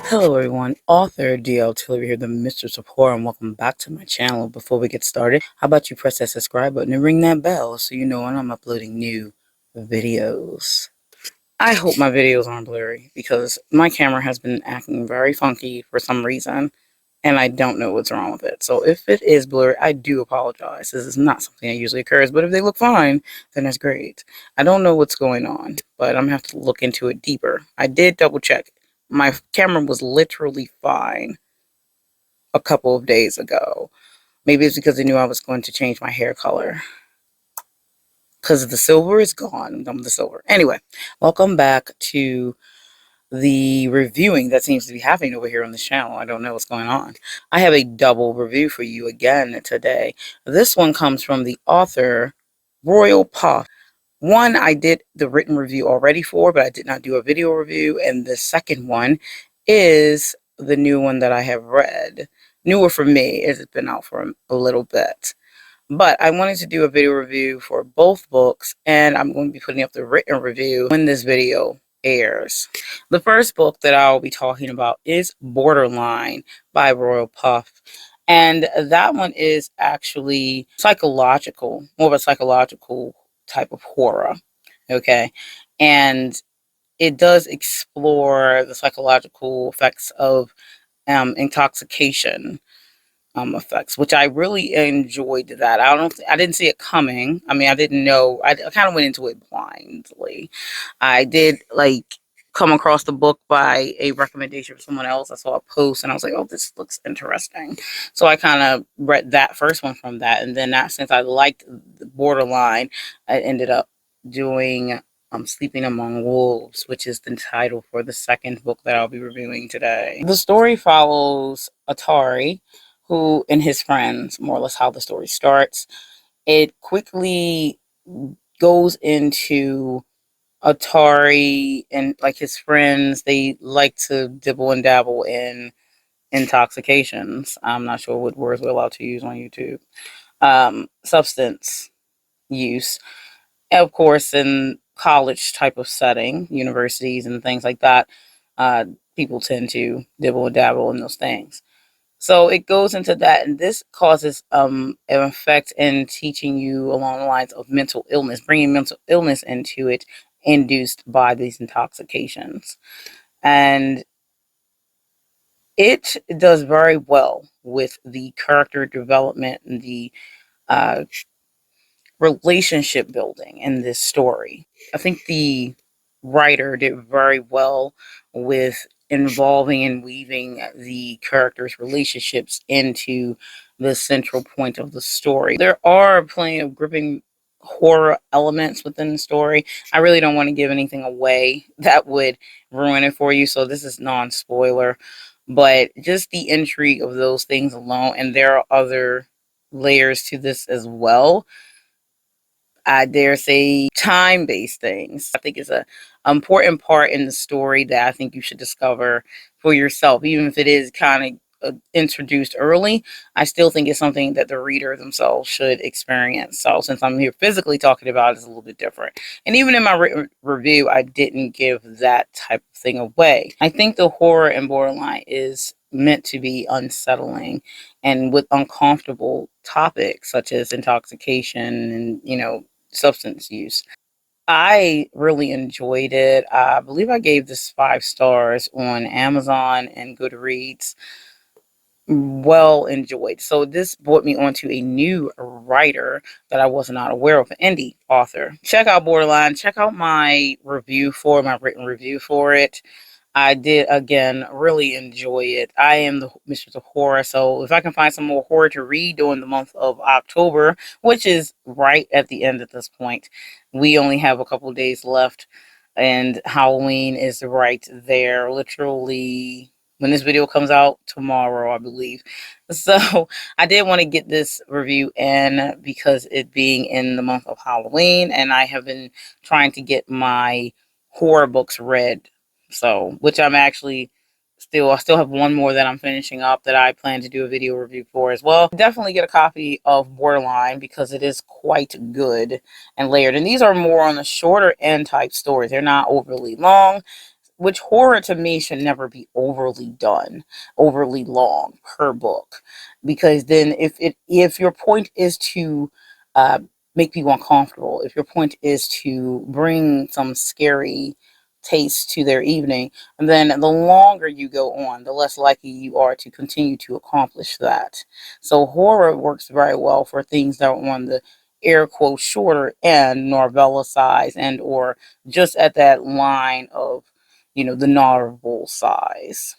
Hello everyone, author DL Tillery here, the Mistress of Horror, and welcome back to my channel. Before we get started, how about you press that subscribe button and ring that bell so you know when I'm uploading new videos. I hope my videos aren't blurry because my camera has been acting very funky for some reason and I don't know what's wrong with it. So if it is blurry, I do apologize. This is not something that usually occurs, but if they look fine, then that's great. I don't know what's going on, but I'm gonna have to look into it deeper. I did double check. My camera was literally fine a couple of days ago. Maybe it's because they knew I was going to change my hair color. Because the silver is gone. I'm done with the silver. Anyway, welcome back to the reviewing that seems to be happening over here on this channel. I don't know what's going on. I have a double review for you again today. This one comes from the author Royal Poff. One I did the written review already for, but I did not do a video review. And the second one is the new one that I have read. Newer for me, it's been out for a little bit. But I wanted to do a video review for both books, and I'm going to be putting up the written review when this video airs. The first book that I'll be talking about is Borderline by Royal Poff. And that one is actually psychological, more of a psychological type of horror. Okay. And it does explore the psychological effects of intoxication effects, which I really enjoyed that. I didn't see it coming. I mean, I didn't know. I kind of went into it blindly. I did come across the book by a recommendation from someone else. I saw a post and I was like, oh, this looks interesting. So I kind of read that first one from that. And then since I liked the Borderline, I ended up doing Sleeping Among Wolves, which is the title for the second book that I'll be reviewing today. The story follows Atari, who and his friends, more or less how the story starts. It quickly goes into Atari and his friends. They like to dibble and dabble in intoxications. I'm not sure what words we're allowed to use on YouTube. Substance use, of course, in college type of setting, universities and things like that. People tend to dibble and dabble in those things. So it goes into that, and this causes an effect in teaching you along the lines of mental illness, bringing mental illness into it, induced by these intoxications. And it does very well with the character development and the uh, relationship building in this story. I think the writer did very well with involving and weaving the characters' relationships into the central point of the story. There are plenty of gripping horror elements within the story. I really don't want to give anything away that would ruin it for you, so this is non-spoiler. But just the intrigue of those things alone, and there are other layers to this as well. I dare say time-based things. I think it's a important part in the story that I think you should discover for yourself, even if it is kind of introduced early. I still think it's something that the reader themselves should experience. So since I'm here physically talking about it, it's a little bit different. And even in my written review, I didn't give that type of thing away. I think the horror in Borderline is meant to be unsettling and with uncomfortable topics such as intoxication and, substance use. I really enjoyed it. I believe I gave this 5 stars on Amazon and Goodreads. Well enjoyed. So this brought me onto a new writer that I was not aware of, an indie author. Check out Borderline. Check out my written review for it. I did, again, really enjoy it. I am the mistress of horror, so if I can find some more horror to read during the month of October, which is right at the end at this point, we only have a couple of days left, and Halloween is right there, literally when this video comes out tomorrow, I believe. So I did want to get this review in because it being in the month of Halloween, and I have been trying to get my horror books read. So, which I'm actually I still have one more that I'm finishing up that I plan to do a video review for as well. Definitely get a copy of Borderline because it is quite good and layered. And these are more on the shorter end type stories. They're not overly long. which horror to me should never be overly long per book, because then if your point is to uh, make people uncomfortable, if your point is to bring some scary taste to their evening, and then the longer you go on, the less likely you are to continue to accomplish that. So horror works very well for things that are on the air quote shorter end, novella size, and or just at that line of, the novel size.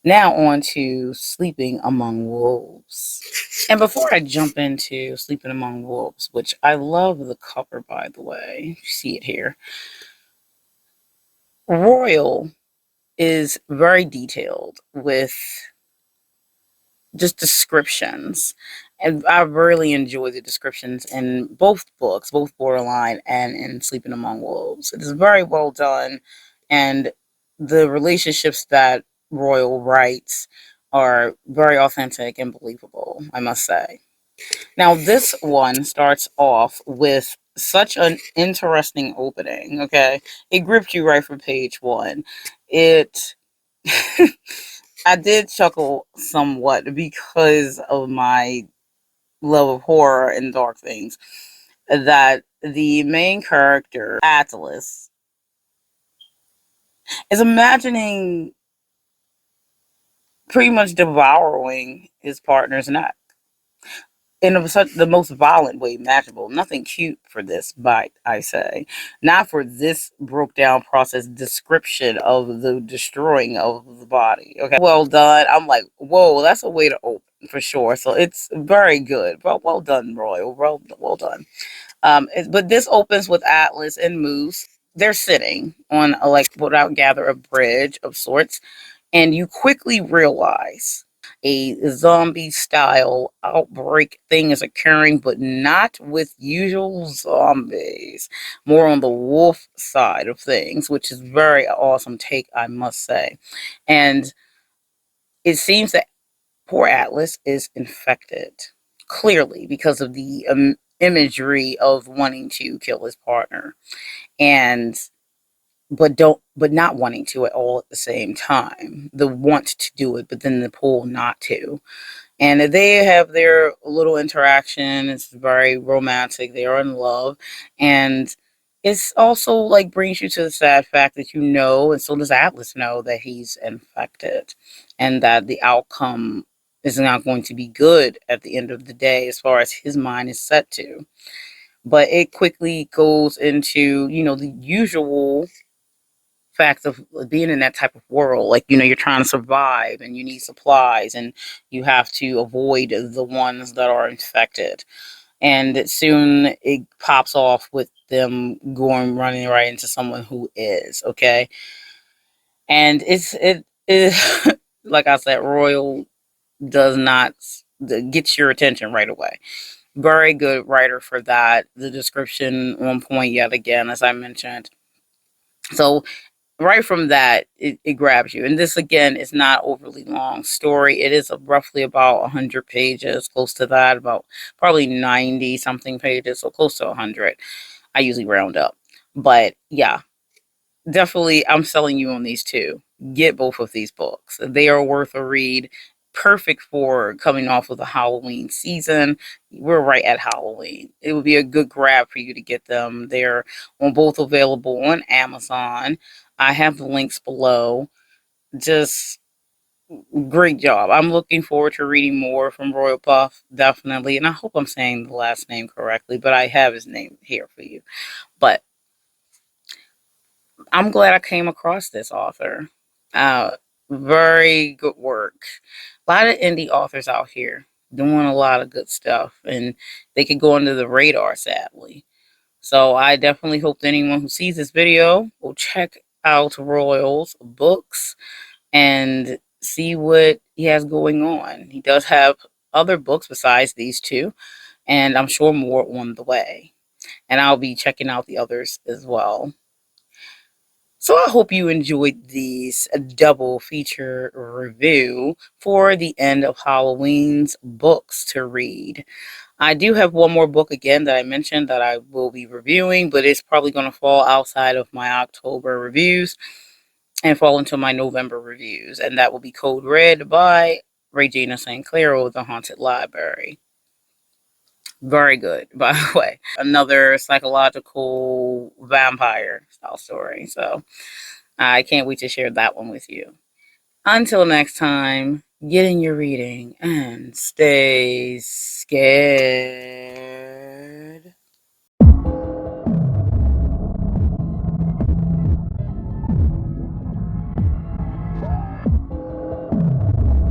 Now on to Sleeping Among Wolves. And before I jump into Sleeping Among Wolves, which I love the cover, by the way, you see it here. Royal is very detailed with just descriptions. And I really enjoy the descriptions in both books, both Borderline and in Sleeping Among Wolves. It is very well done, and the relationships that Royal writes are very authentic and believable, I must say. Now, this one starts off with such an interesting opening, okay? It gripped you right from page one. It I did chuckle somewhat because of my love of horror and dark things. That the main character, Atlas, is imagining pretty much devouring his partner's neck in such the most violent way imaginable. Nothing cute for this bite, I say. Not for this broke down process description of the destroying of the body. Okay, well done. I'm like, whoa, that's a way to open for sure. So it's very good. Well done, Royal. Well done. But this opens with Atlas and Moose. They're sitting on what I would gather a bridge of sorts, and you quickly realize a zombie style outbreak thing is occurring, but not with usual zombies. More on the wolf side of things, which is very awesome take, I must say. And it seems that poor Atlas is infected, clearly because of the imagery of wanting to kill his partner, and but not wanting to at all at the same time. The want to do it, but then the pull not to. And they have their little interaction. It's very romantic. They are in love, and it's also like brings you to the sad fact that and so does Atlas know that he's infected, and that the outcome is not going to be good at the end of the day, as far as his mind is set to. But it quickly goes into the usual fact of being in that type of world. Like, you're trying to survive and you need supplies and you have to avoid the ones that are infected. And soon it pops off with them going running right into someone who is, okay? And it is like I said, Royal does not get your attention right away. Very good writer for that. The description on point yet again, as I mentioned. So right from that, it grabs you. And this again is not overly long story. It is roughly about 100 pages, close to that, about probably 90 something pages, so close to 100. I usually round up. But yeah, definitely I'm selling you on these two. Get both of these books. They are worth a read. Perfect for coming off of the Halloween season. We're right at Halloween. It would be a good grab for you to get them. They're on both available on Amazon. I have the links below. Just great job. I'm looking forward to reading more from Royal Puff, definitely. And I hope I'm saying the last name correctly, but I have his name here for you. But I'm glad I came across this author. Uh, Very good work. A lot of indie authors out here doing a lot of good stuff, and they could go under the radar, sadly. So I definitely hope that anyone who sees this video will check out Royal's books and see what he has going on. He does have other books besides these two, and I'm sure more on the way. And I'll be checking out the others as well. So I hope you enjoyed this double feature review for the end of Halloween's books to read. I do have one more book again that I mentioned that I will be reviewing, but it's probably going to fall outside of my October reviews and fall into my November reviews, and that will be Code Red by Regina St. Clair of the Haunted Library. Very good, by the way. Another psychological vampire style story. So I can't wait to share that one with you. Until next time, get in your reading and stay scared.